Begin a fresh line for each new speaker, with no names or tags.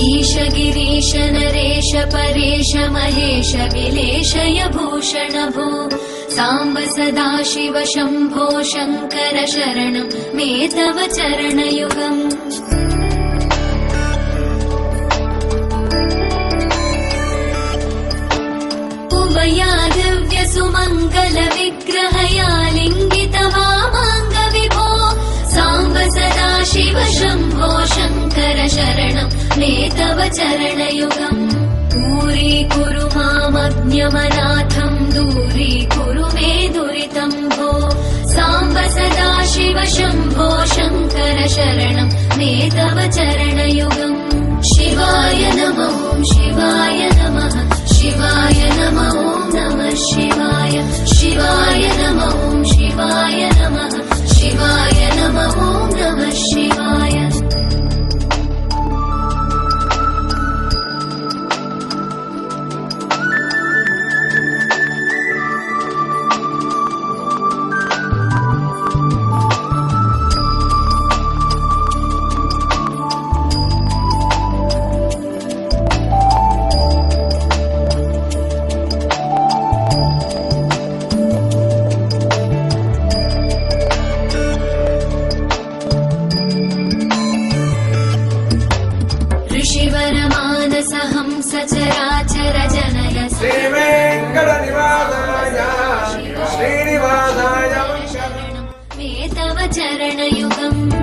ईश गिरीश नरेश परेश महेश विलेशय भूषण भो साम्ब सदाशिव शम्भो शङ्कर शरणं मे तव चरणयुगम् उमया दिव्य सुमङ्गल विग्रहया लिङ्गित वामाङ्ग विभो साम्ब सदाशिव शम्भो शङ्कर शरणं मे तव चरणयुगम् दूरीकुरु मामज्ञमनाथं दूरीकुरु मे दुरितं भो साम्ब सदाशिव शम्भो शङ्कर शरणं मे तव चरणयुगम् शिवाय नमः शिवाय नमः शिवाय नमः नमः शिवाय शिवाय नमः शिवाय नमः शिवाय नमः नमः शिवाय ऋषिवरमानसहंस चराचर जनय
श्रीवेङ्कटनिवासाय श्रीनिवासाय
मे तव चरणयुगम्